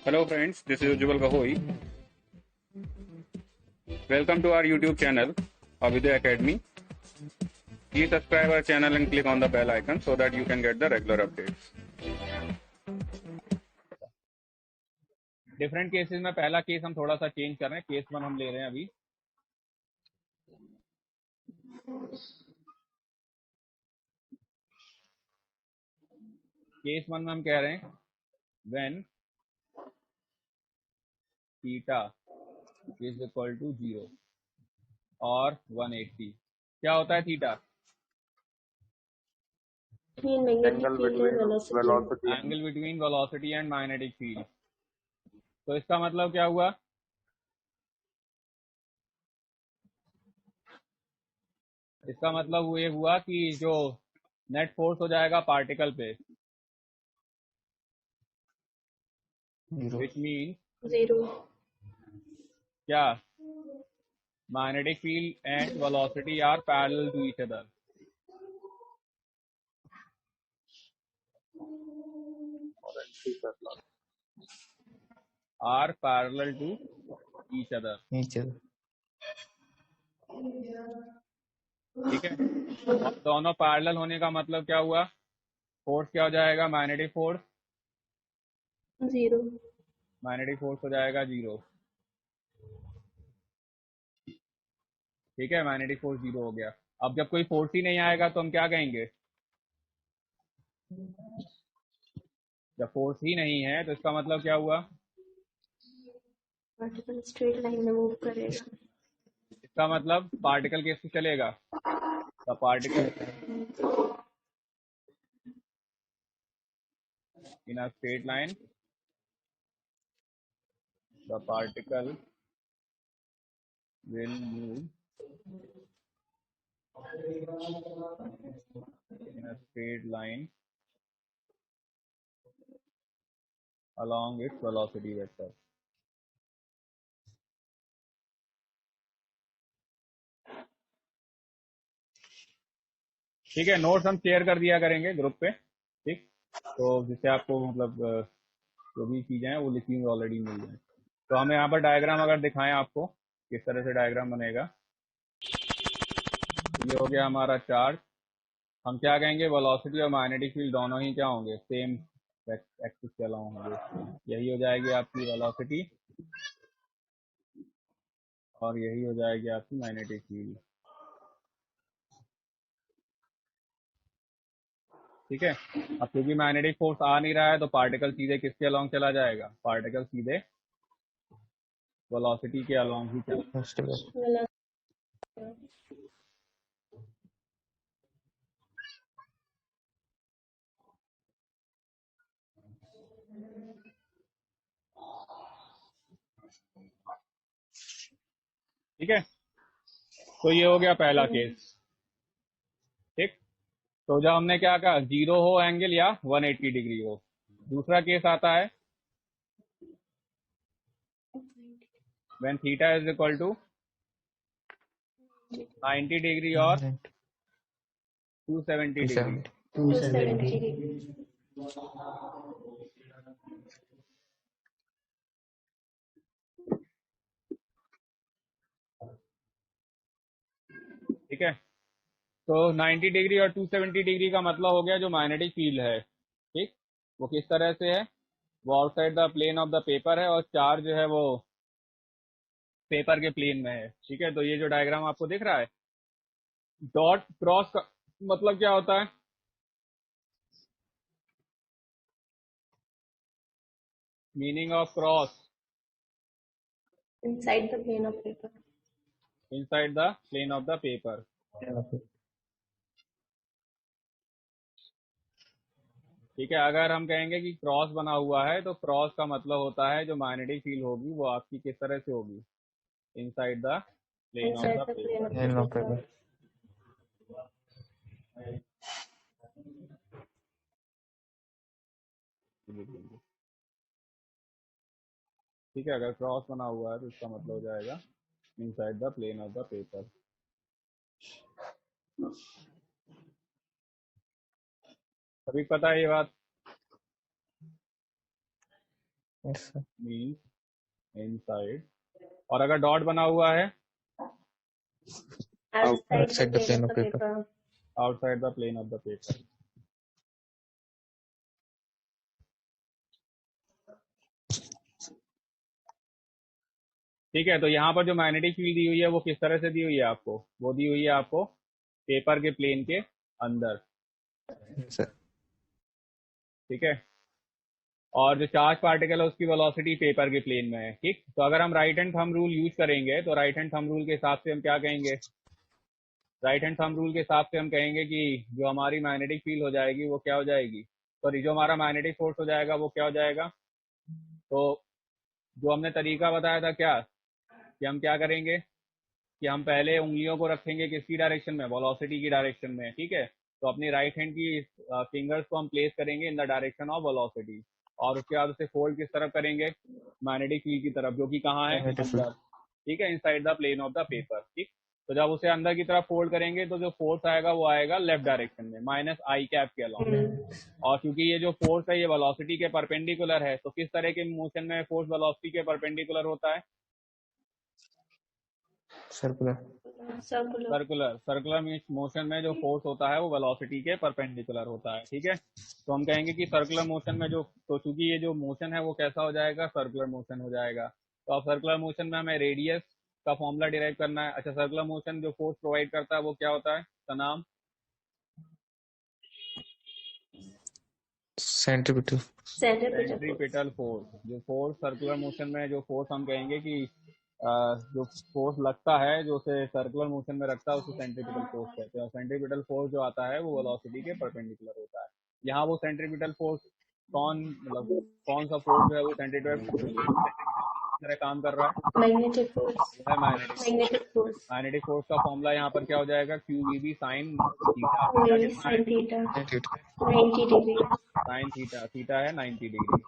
Hello friends, this is Ujjwal Gahoi. Welcome to our YouTube channel, Avidya Academy. Please subscribe our channel and click on the bell icon so that you can get the regular updates. Different cases में पहला case हम थोड़ा सा change कर रहे हैं। Case 1 हम ले रहे हैं अभी। केस 1 में हम कह रहे हैं when theta is equal to 0 और 180। क्या होता है theta? Angle between velocity and magnetic field. तो इसका मतलब क्या हुआ? इसका मतलब ये हुआ कि जो नेट फोर्स हो जाएगा पार्टिकल पे, विच मीन 0 क्या magnetic field and velocity are parallel to each other. Are parallel to each other. ठीक है, और दोनों पैरेलल होने का मतलब क्या हुआ? फोर्स क्या हो जाएगा? मैग्नेटिक फोर्स 0 मैग्नेटिक फोर्स हो जाएगा 0। ठीक है, मैग्नेटिक फोर्स 0 हो गया। अब जब कोई फोर्स ही नहीं आएगा तो हम क्या कहेंगे? जब फोर्स ही नहीं है तो इसका मतलब क्या हुआ? पार्टिकल स्ट्रेट लाइन में मूव करेगा। इसका मतलब पार्टिकल कैसे चलेगा? The particle in a straight line, the particle will move in a straight line along its velocity vector. ठीक है, नोट्स हम शेयर कर दिया करेंगे ग्रुप पे। ठीक, तो जिससे आपको मतलब जो भी चीजें हैं वो लिखी हुई ऑलरेडी मिल जाए। तो हम यहाँ पर डायग्राम अगर दिखाएं आपको किस तरह से डायग्राम बनेगा। ये हो गया हमारा चार्ज। हम क्या कहेंगे? वेलोसिटी और मैग्नेटिक फील्ड दोनों ही क्या होंगे? सेम एक्सिस के अलाउंग होंगे। यही हो जाएगी आपकी वेलोसिटी और यही हो जाएगी आपकी मैग्नेटिक फील्ड। ठीक है, अब क्योंकि मैग्नेटिक फोर्स आ नहीं रहा है तो पार्टिकल सीधे किसके अलोंग चला जाएगा? पार्टिकल सीधे वेलोसिटी के अलोंग ही चला। ठीक है, तो ये हो गया पहला केस। ठीक, तो जब हमने क्या कहा? 0 हो एंगल या 180 डिग्री हो। दूसरा केस आता है when theta is equal to 90 degree और 270 डिग्री। 270 ठीक है, तो 90 डिग्री और 270 डिग्री का मतलब हो गया जो मैग्नेटिक फील्ड है, ठीक, वो किस तरह से है? वो outside the plane of the paper है और चार्ज जो है वो पेपर के प्लेन में है। ठीक है, तो ये जो डायग्राम आपको दिख रहा है डॉट क्रॉस का मतलब क्या होता है? Meaning of cross? inside the plane of paper. Inside the plane of the paper. ठीक है, अगर हम कहेंगे कि क्रॉस बना हुआ है तो क्रॉस का मतलब होता है जो मैग्नेटिक फील्ड होगी वो आपकी किस तरह से होगी? Inside the plane of the paper. ठीक है, अगर क्रॉस बना हुआ है तो इसका मतलब हो जाएगा inside the plane of the paper. अभी पता है ये बात? Yes sir. मीन्स इनसाइड, और अगर डॉट बना हुआ है outside the plane of the paper. Outside the plane of the paper. ठीक है, तो यहाँ पर जो मैग्नेटिक फील्ड दी हुई है वो किस तरह से दी हुई है आपको? वो दी हुई है आपको पेपर के प्लेन के अंदर। Yes sir. ठीक है, और जो चार्ज पार्टिकल है उसकी वेलोसिटी पेपर के प्लेन में है। ठीक, तो अगर हम right hand thumb rule use करेंगे तो राइट हैंड थंब रूल के हिसाब से हम क्या कहेंगे? राइट हैंड थंब रूल के हिसाब से हम कहेंगे कि जो हमारी मैग्नेटिक फील्ड हो जाएगी वो क्या हो जाएगी, सॉरी जो हमारा मैग्नेटिक फोर्स हो जाएगा वो क्या हो जाएगा? तो जो हमने तरीका बताया था क्या, कि हम क्या करेंगे कि हम पहले उंगलियों को रखेंगे किसकी डायरेक्शन में? वेलोसिटी की डायरेक्शन में। ठीक है, तो अपनी राइट हैंड की फिंगर्स को हम प्लेस करेंगे in the direction of velocity, और उसके बाद उसे फोल्ड किस तरफ करेंगे? मैग्नेटिक फील्ड की तरफ, जो कि कहाँ है? Magnetic field. अंदर। ठीक है, inside the plane of the paper. ठीक, तो जब उसे अंदर की तरफ फोल्ड करेंगे तो जो फोर्स आएगा वो आएगा लेफ्ट डायरेक्शन में, माइनस आई कैप के अलाउंग। और क्योंकि ये जो फोर्स है ये वेलोसिटी के परपेंडिकुलर है, तो किस तरह के मोशन में फोर्स वेलोसिटी के परपेंडिकुलर होता है? सर्कुलर। सर्कुलर मोशन में जो फोर्स होता है वो वेलोसिटी के परपेंडिकुलर होता है। ठीक है, तो हम कहेंगे कि सर्कुलर मोशन में जो, तो चूंकि ये जो मोशन है वो कैसा हो जाएगा? सर्कुलर मोशन हो जाएगा। तो अब सर्कुलर मोशन में हमें रेडियस का फॉर्मूला डिराइव करना है। अच्छा, सर्कुलर मोशन जो फोर्स प्रोवाइड करता है वो क्या होता है? उसका नाम? सेंट्रीपिटल। Centripetal force. जो फोर्स सर्कुलर मोशन में, जो फोर्स हम कहेंगे कि जो फोर्स लगता है, जो उसे सर्कुलर मोशन में रखता है, उसे सेंट्रीपिटल फोर्स कहते हैं। और सेंट्रीपिटल फोर्स जो आता है वो वेलोसिटी के परपेंडिकुलर होता है। यहाँ वो सेंट्रीपिटल फोर्स मतलब कौन सा फोर्स जो है वो सेंट्रीपिटल तरह काम कर रहा है? Magnetic force. वो है मैग्नेटिक फोर्स। मैग्नेटिक फोर्स का फॉर्मूला यहाँ पर क्या हो जाएगा? QVB sine theta. sin theta 90 degree. Sine theta, theta है 90 डिग्री।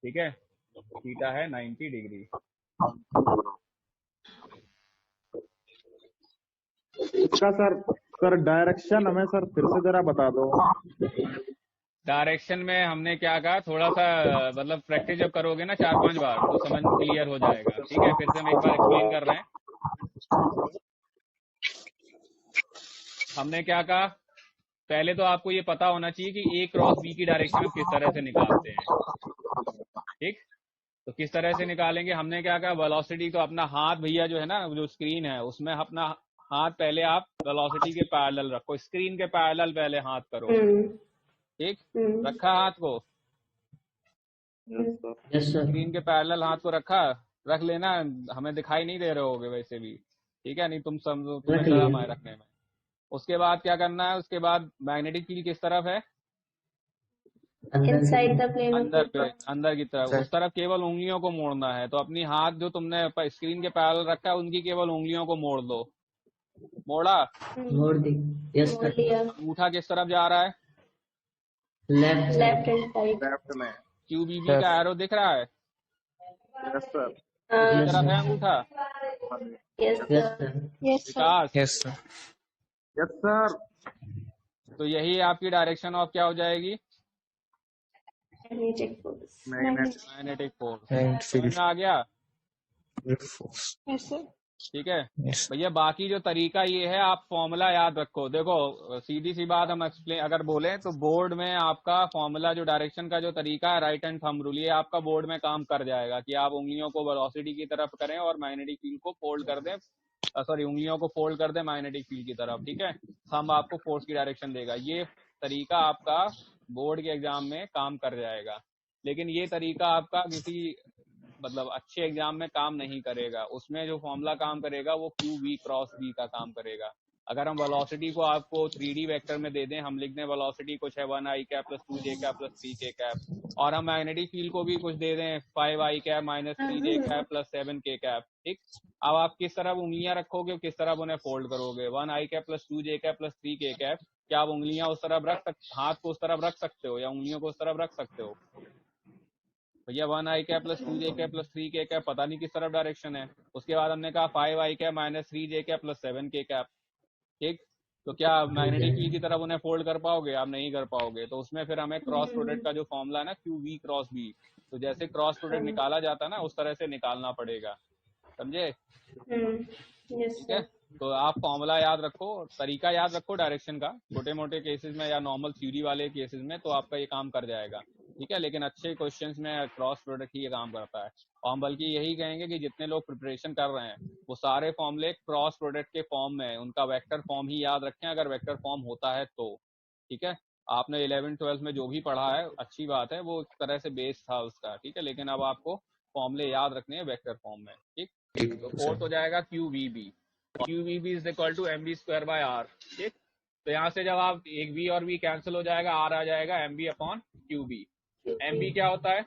ठीक है, थीटा है 90 डिग्री। इसका सर डायरेक्शन हमें सर फिर से जरा बता दो। डायरेक्शन में हमने क्या कहा, थोड़ा सा मतलब प्रैक्टिस जब करोगे ना 4-5 बार तो समझ क्लियर हो जाएगा। ठीक है, फिर से हम एक बार एक्सप्लेन कर रहे हैं। हमने क्या कहा, पहले तो आपको ये पता होना चाहिए कि A क्रॉस B की डायरेक्शन हम किस तरह से निकालते हैं। ठीक, तो किस तरह से निकालेंगे? हमने क्या कहा, वेलोसिटी तो अपना हाथ भैया जो है ना, जो स्क्रीन है उसमें अपना हाथ पहले आप वेलोसिटी के पैरेलल रखो, स्क्रीन के पैरेलल पहले हाथ करो। ठीक, रखा हाथ को? Yes sir. स्क्रीन के पैरेलल हाथ को रखा, रख लेना, हमें दिखाई नहीं दे रहे होगे वैसे भी। ठीक है, नहीं तुम समझो, तुम्हें शर्म आए रखने में। उसके बाद क्या करना है? उसके बाद मैग्नेटिक फील्ड किस तरफ है? Inside the plane of paper. अंदर की तरफ। उस तरफ केवल उंगलियों को मोड़ना है। तो अपनी हाथ जो तुमने स्क्रीन के पैरेलल रखा है उनकी केवल उंगलियों को मोड़ दो। मोड़ा? मोड़ दी। Yes sir. अंगूठा किस तरफ जा रहा है? Left left hand side. Left में। QBB का एरो दिख रहा है? Yes sir. किस तरफ है अंगूठा? Yes yes sir. Sir. Vikas? Yes sir. Yes sir. तो यही आपकी डायरेक्शन ऑफ क्या हो जाएगी? Magnetic force. Magnetic force. And समझ फील्ड में आ गया? फोर्स। Yes sir. ठीक है यस। भैया, बाकी जो तरीका ये है, आप फॉर्मूला याद रखो। देखो सीधी सी बात हम एक्सप्लेन अगर बोले तो बोर्ड में आपका फॉर्मूला, जो डायरेक्शन का जो तरीका है, राइट हैंड थंब रूल, ये आपका बोर्ड में काम कर जाएगा कि आप उंगलियों को वेलोसिटी की तरफ करें और मैग्नेटिक फील्ड को फोल्ड कर दें, सॉरी उंगलियों को फोल्ड कर दें मैग्नेटिक फील्ड की तरफ। ठीक है, थंब आपको फोर्स की डायरेक्शन देगा। ये तरीका आपका बोर्ड के एग्जाम में काम कर जाएगा, लेकिन ये तरीका आपका किसी मतलब अच्छे एग्जाम में काम नहीं करेगा। उसमें जो फॉर्मूला काम करेगा वो QV क्रॉस B का काम करेगा। अगर हम वेलोसिटी को आपको 3D वेक्टर में दे दें, हम लिख दें वेलोसिटी कुछ है 1i cap plus 2j cap plus 3k cap, और हम मैग्नेटिक फील्ड को भी कुछ दे दें 5i cap minus 3j cap plus 7k cap. ठीक, अब आप किस तरफ उंगलियां रखोगे, किस तरफ उन्हें फोल्ड करोगे? 1i cap plus 2j cap plus 3k cap. क्या आप उंगलियां उस तरफ रख सकते, हाथ को उस तरफ रख सकते हो, या उंगलियों को उस तरफ रख सकते हो? भैया 1i cap plus 2j cap plus 3k cap, पता नहीं किस तरफ डायरेक्शन है। उसके बाद हमने कहा 5i cap minus 3j cap plus 7k cap. ठीक, तो क्या मैग्नेटिक फील्ड की तरफ उन्हें फोल्ड कर पाओगे? आप नहीं कर पाओगे। तो उसमें फिर हमें क्रॉस प्रोडक्ट का जो फॉर्मूला है ना, क्यू वी क्रॉस बी, तो जैसे क्रॉस प्रोडक्ट निकाला जाता है ना, उस तरह से निकालना पड़ेगा। समझे? यस ठीक है, सर। तो आप फॉर्मूला याद रखो, तरीका याद रखो डायरेक्शन का। छोटे मोटे केसेस में या नॉर्मल थ्योरी वाले केसेस में तो आपका ये काम कर जाएगा। ठीक है, लेकिन अच्छे क्वेश्चंस में क्रॉस प्रोडक्ट ही ये काम करता है। और हम बल्कि यही कहेंगे कि जितने लोग प्रिपरेशन कर रहे हैं वो सारे फॉर्मूले क्रॉस प्रोडक्ट के फॉर्म में है, उनका वेक्टर फॉर्म ही याद रखें, अगर वेक्टर फॉर्म होता है तो। ठीक है, आपने 11th-12th में जो भी पढ़ा है अच्छी बात है, वो एक तरह से बेस था उसका। ठीक है, लेकिन अब आपको फॉर्मूले याद रखने हैं वेक्टर फॉर्म में। ठीक, तो फोर्थ हो जाएगा Q V B. Q V B is equal to M B square by R. ठीक, तो यहाँ से जब आप एक वी और वी कैंसिल हो जाएगा, आर आ जाएगा M B upon Q B. M B क्या होता है?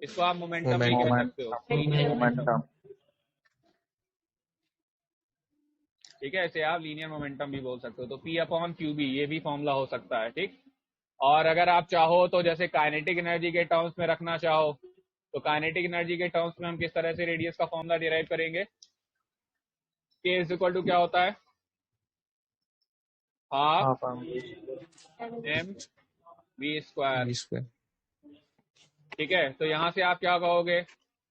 इसको आप मोमेंटम भी कह सकते हो, लीनियर मोमेंटम। ठीक है, इसे आप लीनियर मोमेंटम भी बोल सकते हो। तो पी अपॉन क्यू बी, ये भी फॉर्मूला हो सकता है। ठीक, और अगर आप चाहो तो जैसे काइनेटिक एनर्जी के टर्म्स में रखना चाहो, तो काइनेटिक एनर्जी के टर्म्स में हम किस तरह से रेडियस का फॉर्मूला डिराइव करेंगे? के इज इक्वल टू क्या होता है? Half M V square. ठीक है, तो यहां से आप क्या कहोगे?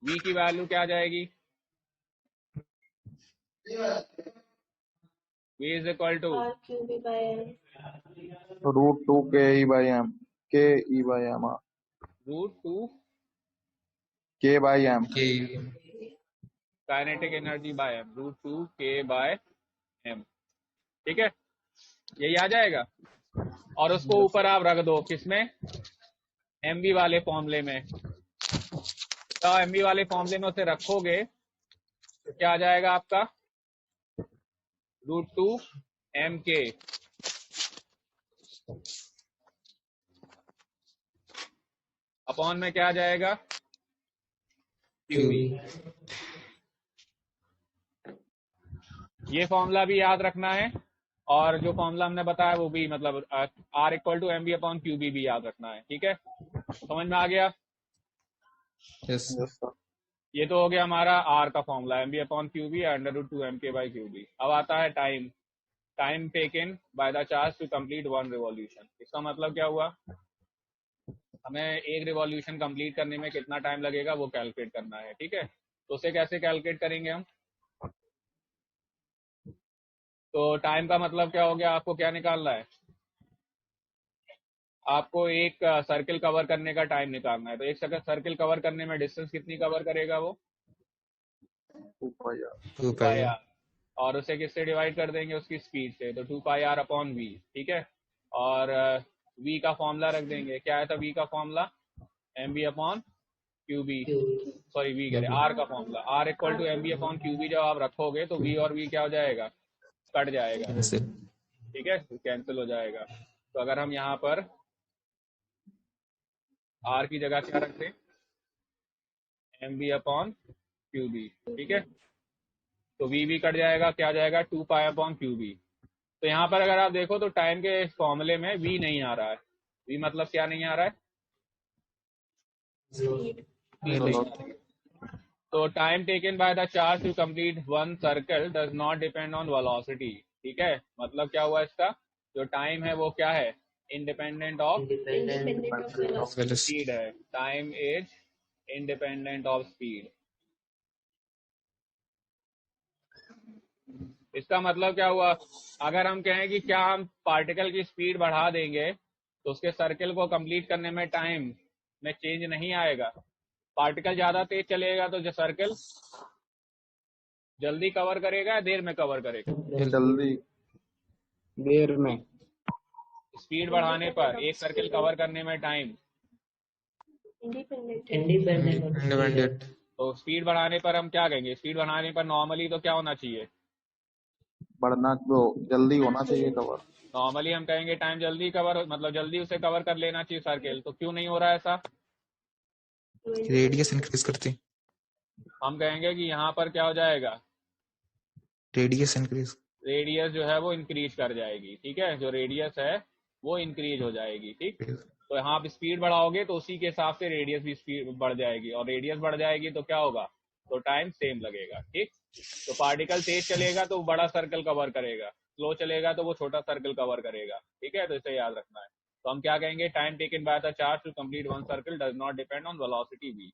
v की वैल्यू क्या आ जाएगी? v is equal to R Q B by M. √2 ke/m ke/m √2 k/m kinetic energy by M, √2 k/m। ठीक है, यही आ जाएगा। और उसको ऊपर आप रख दो किसमें? mv वाले फॉर्मूले में। तो mv वाले फॉर्मूले में उसे रखोगे तो क्या आ जाएगा आपका? √2 mk अपॉन में क्या आ जाएगा? qv। ये फॉर्मूला भी याद रखना है, और जो फॉर्मूला हमने बताया वो भी, मतलब R equal to M B upon Q B भी याद रखना है। ठीक है, समझ में आ गया? यस ये तो हो गया हमारा R का formula, M B upon Q B √2 mk by Q B. अब आता है time. Time taken by the charge to complete 1 revolution. इसका मतलब क्या हुआ? हमें एक रिवॉल्यूशन कंप्लीट करने में कितना टाइम लगेगा वो कैलकुलेट करना है। ठीक है, तो उसे कैसे कैलकुलेट करेंगे हम? तो टाइम का मतलब क्या हो गया? आपको क्या निकालना है? आपको एक सर्किल कवर करने का टाइम निकालना है। तो एक सर्किल कवर करने में डिस्टेंस कितनी कवर करेगा वो? 2 पाई आर। और उसे किससे डिवाइड कर देंगे? उसकी स्पीड से। तो 2 पाई आर अपॉन वी। ठीक है, और वी का फॉर्मूला रख देंगे। क्या है था वी का formula? M B upon Q B, sorry V कह रहे, आर का formula. R equal to M B upon Q B जब आप रखोगे तो वी और वी क्या हो जाएगा? कट जाएगा। ठीक है, कैंसिल हो जाएगा। तो अगर हम यहाँ पर आर की जगह क्या रखते? M B upon Q B. ठीक है, तो वी भी कट जाएगा, क्या जाएगा? 2 पाई अपॉन क्यू बी। तो यहाँ पर अगर आप देखो तो टाइम के फॉर्मूले में वी नहीं आ रहा है। वी मतलब क्या नहीं आ रहा है? V नहीं आ रहा है। तो time taken by the charge to complete 1 circle does not depend on velocity. ठीक है, मतलब क्या हुआ इसका? जो टाइम है वो क्या है? इंडिपेंडेंट ऑफ स्पीड है। Time is independent of speed. इसका मतलब क्या हुआ? अगर हम कहें कि क्या हम पार्टिकल की स्पीड बढ़ा देंगे तो उसके सर्किल को कंप्लीट करने में टाइम में चेंज नहीं आएगा। पार्टिकल ज्यादा तेज चलेगा तो जो सर्किल जल्दी कवर करेगा या देर में कवर करेगा? जल्दी देर में। स्पीड बढ़ाने पर एक सर्किल कवर करने में टाइम, इंडिपेंडेंट। तो स्पीड बढ़ाने पर हम क्या कहेंगे? स्पीड बढ़ाने पर नॉर्मली तो क्या होना चाहिए? बढ़ना तो जल्दी होना चाहिए कवर। नॉर्मली हम कहेंगे टाइम जल्दी कवर, मतलब जल्दी उसे कवर कर लेना चाहिए सर्किल। तो क्यों नहीं हो रहा है ऐसा? रेडियस इंक्रीज करती, हम कहेंगे कि यहाँ पर क्या हो जाएगा? Radius increase. रेडियस जो है वो इंक्रीज कर जाएगी। ठीक है, जो रेडियस है वो इंक्रीज हो जाएगी। ठीक, तो यहाँ आप स्पीड बढ़ाओगे तो उसी के हिसाब से रेडियस भी स्पीड बढ़ जाएगी, और रेडियस बढ़ जाएगी तो क्या होगा? तो टाइम सेम लगेगा, ठीक। तो पार्टिकल तेज चलेगा तो वो बड़ा सर्कल कवर करेगा, स्लो चलेगा तो वो छोटा सर्कल कवर करेगा, ठीक है। तो इसे याद रखना है। तो हम क्या कहेंगे, time taken by the charge to complete one circle does not depend on velocity v।